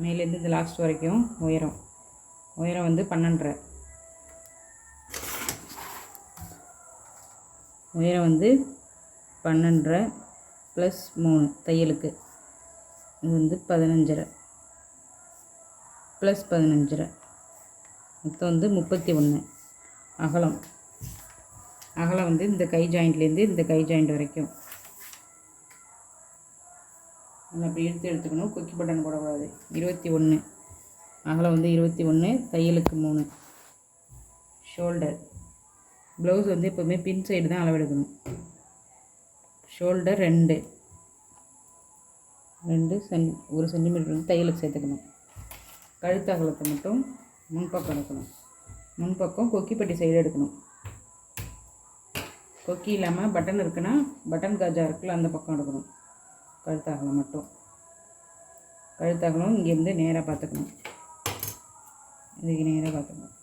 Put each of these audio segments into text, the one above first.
மேலேருந்து இந்த லாஸ்ட் வரைக்கும் உயரம் வந்து 12.5. உயரம் வந்து 12.5 ப்ளஸ் 3 தையலுக்கு, இது வந்து 15.5 ப்ளஸ் 15.5, மொத்தம் வந்து 31. அகலம் வந்து இந்த கை ஜாயிண்ட்லேருந்து இந்த கை ஜாயிண்ட் வரைக்கும் நல்லா அப்படி எடுத்துக்கணும். கொக்கி பட்டன் போடக்கூடாது. 21 அகலம் வந்து 21, தையலுக்கு 3. ஷோல்டர் ப்ளவுஸ் வந்து எப்போவுமே பின் சைடு தான் அளவெடுக்கணும். ஷோல்டர் 2 1 சென்டிமீட்டர் வந்து தையலுக்கு சேர்த்துக்கணும். கழுத்து அகலத்தை மட்டும் முன்பக்கம் எடுக்கணும். முன்பக்கம் கொக்கிப்பட்டி சைடு எடுக்கணும். கொக்கி இல்லாமல் பட்டன் இருக்குன்னா பட்டன் காஜா இருக்குல்ல அந்த பக்கம் எடுக்கணும். கழுத்து அகலம் மட்டும். கழுத்து அகலம் இங்கேருந்து நேராக பார்த்துக்கணும். இதுக்கு நேராக பார்த்துக்கணும்.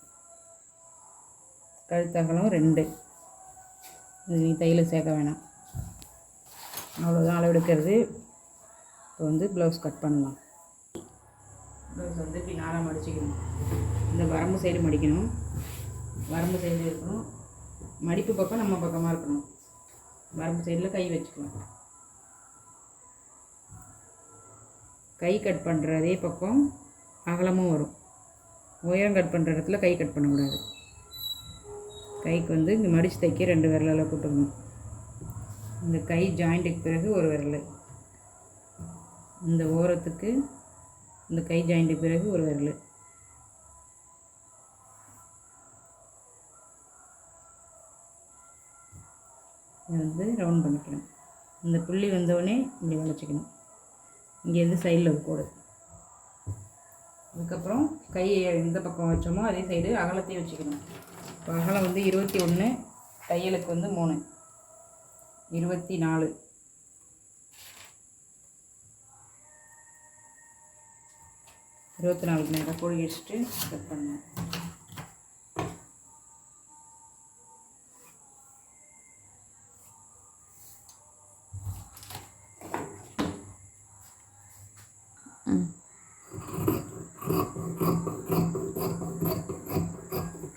கழுத்து அகலம் 2. இது நீ தையல் சேர்க்க வேணாம். அவ்வளோதான் அளவு எடுக்கிறது. இப்போ வந்து ப்ளவுஸ் கட் பண்ணலாம். ப்ளவுஸ் வந்து இப்படி 4 மடிச்சிக்கணும். இந்த வரம்பு சைடு மடிக்கணும். வரம்பு சைடு இருக்கணும். மடிப்பு பக்கம் நம்ம பக்கமாக இருக்கணும். வரம்பு சைடில் கை வச்சுக்கலாம். கை கட் பண்ணுற அதே பக்கம் அகலமும் வரும். உயரம் கட் பண்ணுற இடத்துல கை கட் பண்ணக்கூடாது. கைக்கு வந்து இங்கே மடித்து தைக்க 2 விரலால் போட்டுக்கணும். இந்த கை ஜாயிண்ட்டுக்கு பிறகு 1 விரல், இந்த ஓரத்துக்கு இந்த கை ஜாயிண்ட்டுக்கு பிறகு 1 விரல். இதை வந்து ரவுண்ட் பண்ணிக்கணும். இந்த புள்ளி வந்தவுடனே இப்படி வளைச்சிக்கணும். இங்கேருந்து சைடில் ஒரு கோடு. அதுக்கப்புறம் கையை எந்த பக்கம் வச்சோமோ அதே சைடு அகலத்தையும் வச்சுக்கணும். இப்போ அகலம் வந்து 21, தையலுக்கு வந்து 3, 24. 24 நேரம் கோழி வச்சுட்டு கட் பண்ணணும்.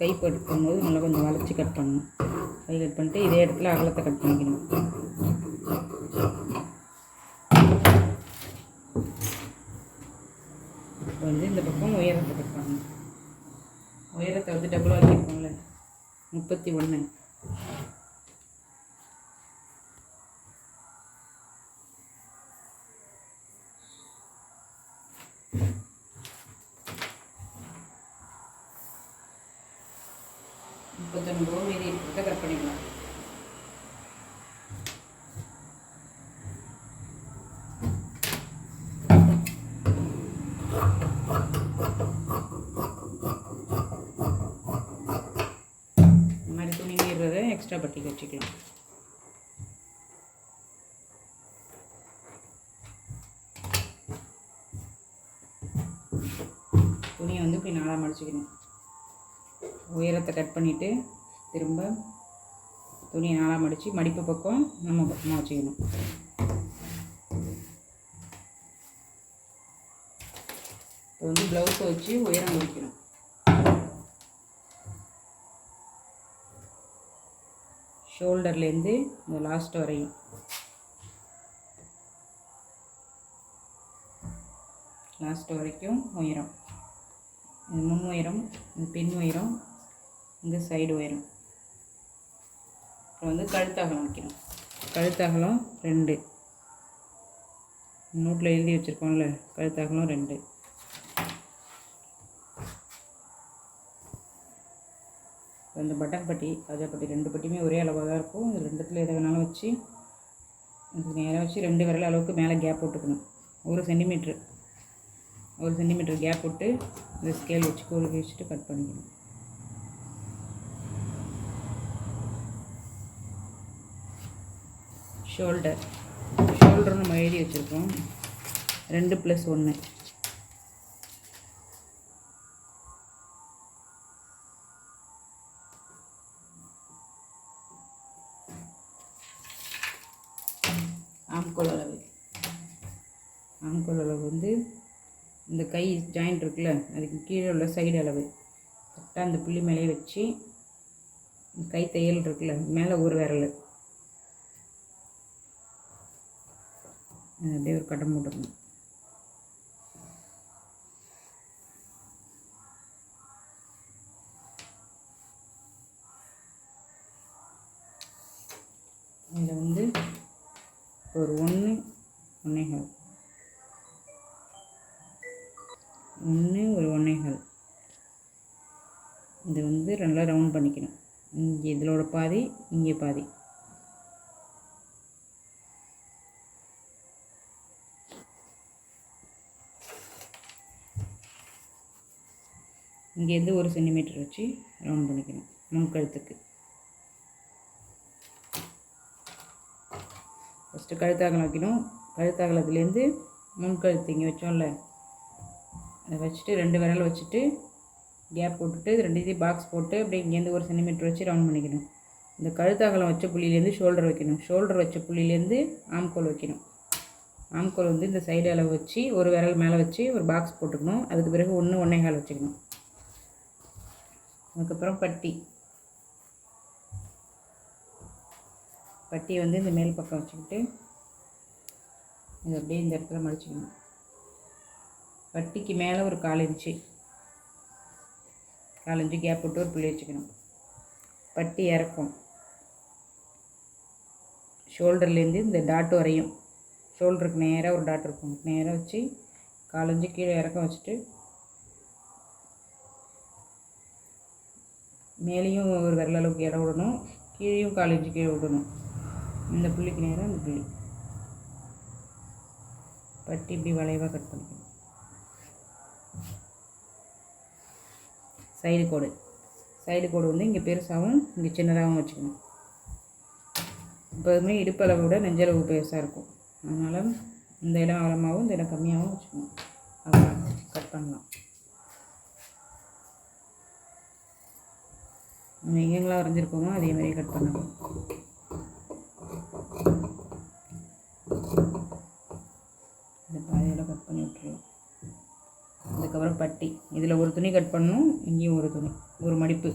கை கட் பண்ணும்போது நல்லா கொஞ்சம் வளைச்சி கட் பண்ணணும். கை கட் பண்ணிட்டு இதே இடத்துல அகலத்தை கட் பண்ணிக்கணும். இப்போ வந்து இந்த பக்கம் உயரத்தை கட் பண்ணணும். உயரத்தை வந்து டபுள் ஆக்கியிருக்கோம்ல 31. மீதி இருக்கிறத கட் பண்ணிக்கலாம். இந்த மாதிரி துணி மீறதை எக்ஸ்ட்ரா பட்டிக்கு வச்சுக்கலாம். துணியை வந்து இப்படி 4 மடிச்சுக்கணும். உயரத்தை கட் பண்ணிவிட்டு திரும்ப துணியை 4 மடித்து மடிப்பு பக்கம் நம்ம பக்கமாக வச்சுக்கணும். இப்போ வந்து ப்ளவுஸை வச்சு உயரம் முடிக்கணும். ஷோல்டர்லேருந்து இந்த லாஸ்ட் வரையும் உயரம். இது முன் உயரம், இது பின் உயரம், இந்த சைடு உயரம். அப்புறம் வந்து கழுத்து அகலம் வைக்கணும். கழுத்து அகலம் 2. நோட்டில் எழுதி வச்சுருக்கோம்ல, கழுத்து அகலம் 2. இந்த பட்டன் பட்டி காஜா பட்டி 2 பட்டியுமே ஒரே அளவாக தான் இருக்கும். இது 2த்தில் எதை வேணாலும் வச்சு இது நேராக வச்சு 2 விரல் அளவுக்கு மேலே கேப் போட்டுக்கணும். 1 சென்டிமீட்டர் கேப் போட்டு இந்த ஸ்கேல் வச்சு கோழி வச்சுட்டு கட் பண்ணிக்கணும். ஷோல்டர் நம்ம எழுதி வச்சுருக்கோம். 2 + 1. ஆம்கோல் அளவு வந்து இந்த இந்த கை ஜாயிண்ட் இருக்குல்ல, அதுக்கு கீழே உள்ள சைடு அளவு கரெக்டாக அந்த புள்ளி மேலேயே வச்சு, கை தையல் இருக்குல்ல மேலே ஒரு விரல் அப்படியே ஒரு கட்டம் போட்டுக்கணும். இதில் வந்து ஒரு 1 1/4 ஒரு 1/4 இது வந்து நல்லா ரவுண்ட் பண்ணிக்கணும். இங்கே இதோட பாதி, இங்கே பாதி. இங்கேருந்து 1 சென்டிமீட்டர் வச்சு ரவுண்ட் பண்ணிக்கணும் முன்கழுத்துக்கு. ஃபஸ்ட்டு கழுத்தாகலம் வைக்கணும். கழுத்தாகலத்துலேருந்து முன்கழுத்து இங்கே வச்சோம்ல, அதை வச்சுட்டு 2 விரல் வச்சுட்டு கேப் போட்டுட்டு 2 பாக்ஸ் போட்டு அப்படியே இங்கேருந்து 1 சென்டிமீட்டர் வச்சு ரவுண்ட் பண்ணிக்கணும். இந்த கழுத்தாகலம் வச்ச புள்ளியிலேருந்து ஷோல்டர் வைக்கணும். ஷோல்டர் வச்ச புள்ளியிலேருந்து ஆம்கோல் வைக்கணும். ஆம்கோல் வந்து இந்த சைடு அளவு வச்சு ஒரு விரல் மேலே வச்சு ஒரு பாக்ஸ் போட்டுக்கணும். அதுக்கு பிறகு 1 1/4 வச்சுக்கணும். அதுக்கப்புறம் பட்டியை வந்து இந்த மேல் பக்கம் வச்சுக்கிட்டு இது அப்படியே இந்த இடத்துல மடிச்சுக்கணும். பட்டிக்கு மேலே ஒரு 1/4 இன்ச்சு கேப் போட்டு ஒரு புள்ளி வச்சுக்கணும். பட்டி இறக்கும் ஷோல்டர்லேருந்து இந்த டாட் வரையும். ஷோல்டருக்கு நேராக ஒரு டாட் இருக்கும், நேராக வச்சு 1/4 இன்ச்சு கீழே இறக்கம் வச்சுட்டு மேலேயும் ஒரு விரல் அளவுக்கு இடம் விடணும், கீழேயும் 1/4 இன்ச்சு கீழே விடணும். இந்த புள்ளிக்கு நேராக இந்த புள்ளி பட்டி இப்படி வளைவாக கட் பண்ணிக்கணும். சைடு கோடு வந்து இங்கே பெருசாகவும் இங்கே சின்னதாகவும் வச்சுக்கணும். எப்போதுமே இடுப்பளவை விட நெஞ்சளவு பெருசாக இருக்கும். அதனால் இந்த இடம் அகலமாகவும் இந்த இடம் கம்மியாகவும் வச்சுக்கணும். அவ்வளோ கட் பண்ணலாம். நம்ம எங்கெங்கெல்லாம் வரைஞ்சிருக்கோமோ அதே மாதிரியே கட் பண்ணணும். இந்த பாதையோட கட் பண்ணி விட்டுருலாம். அதுக்கப்புறம் பட்டி இதில் ஒரு துணி கட் பண்ணணும், இங்கேயும் ஒரு துணி, ஒரு மடிப்பு.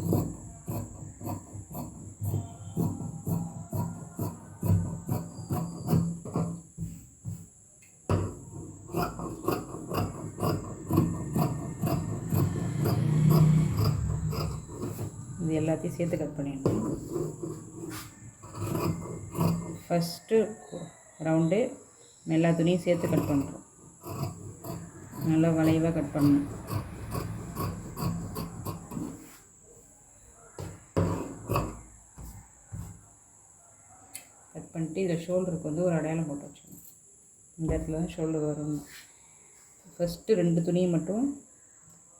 இது எல்லாத்தையும் சேர்த்து கட் பண்ணிடணும். ஃபஸ்ட்டு ரவுண்டு எல்லா துணியும் சேர்த்து கட் பண்ணுறோம். நல்லா வளைவாக கட் பண்ணணும். கட் பண்ணிட்டு இதில் ஷோல்டருக்கு வந்து ஒரு அடையாளம் போட்டு வச்சுக்கணும். இந்த இடத்துல தான் ஷோல்டர் வரும். ஃபஸ்ட்டு 2 துணியை மட்டும்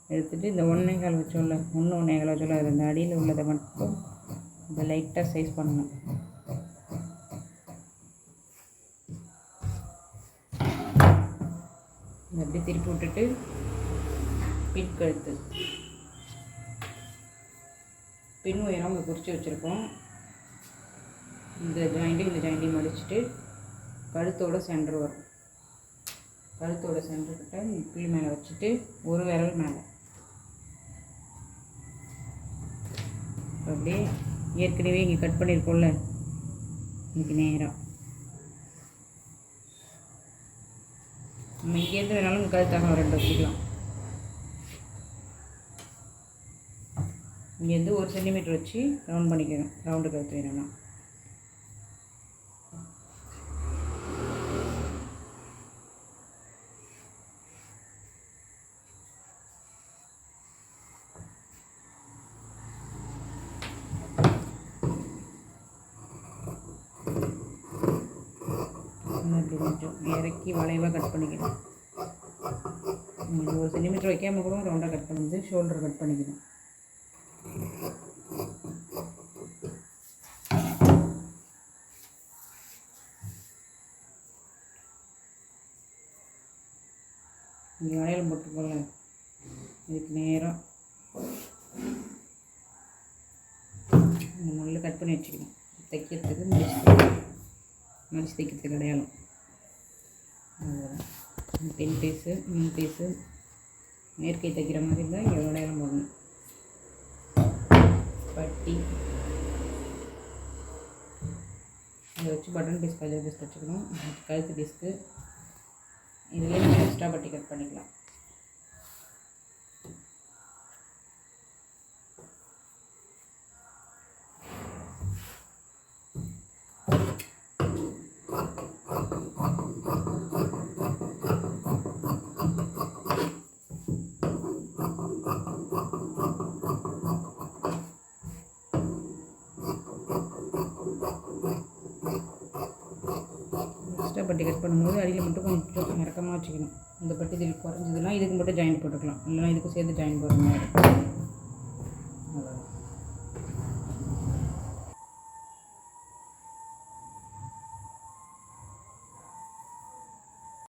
எடுத்துகிட்டு இந்த 1/4 வச்சோம்ல, 1 1/4 வச்சோம்ல, அதில் இந்த அடியில் உள்ளதை மட்டும் இந்த லைட்டாக சைஸ் பண்ணணும். அப்படி திருப்பி விட்டுட்டு பின் கழுத்து பின் உயரம் அங்கே குறித்து வச்சுருக்கோம். இந்த ஜாயிண்ட்டையும் மடிச்சுட்டு கழுத்தோட சென்டர் வரும். கழுத்தோட சென்டர்கிட்ட புள்ளி மேலே வச்சுட்டு ஒரு விரல் மேலே அப்படியே ஏற்கனவே இங்கே கட் பண்ணியிருக்கோம்ல, இன்னைக்கு நேராக நம்ம இங்கேருந்து வேணாலும் கழுத்தாக 2 வச்சுக்கலாம். இங்கேருந்து 1 சென்டிமீட்டர் வச்சு ரவுண்ட் பண்ணிக்கணும். ரவுண்டு கழுத்து வேணும்னா இப்படி கொஞ்சம் இறக்கி வளைவாக கட் பண்ணிக்கணும். 1 சென்டிமீட்டர் வைக்காமல் கூட ரவுண்டாக கட் பண்ணி ஷோல்டர் கட் பண்ணிக்கணும். இங்கே வளையல் போட்டுக்கோங்க. இதுக்கு நேராக நல்லா கட் பண்ணி வச்சுக்கணும். தைக்கிறதுக்கு மடிச்சு தைக்கிறதுக்கு அடையாளம். அதுதான் பின் பீஸு, முன் பீஸு, மேற்கை தைக்கிற மாதிரி இருந்தால் இங்கே விளையாடம் போடணும். பட்டி அதை வச்சு பட்டன் பீஸ் கழுத்து பீஸ் தைச்சிக்கணும். கழுத்து பீஸ்க்கு இதுலேயே நம்ம எக்ஸ்ட்ரா பட்டி கட் பண்ணிக்கலாம். பட்டி கட் பண்ணும்போது அடியில் மட்டும் கொஞ்சம் இறக்கமாக வச்சுக்கணும். இந்த பட்டி இதில் குறைஞ்சதுன்னா இதுக்கு மட்டும் ஜாயின் போட்டுக்கலாம், இல்லைனா இதுக்கு சேர்த்து ஜாயின் போடுற மாதிரி. அவ்வளோதான்.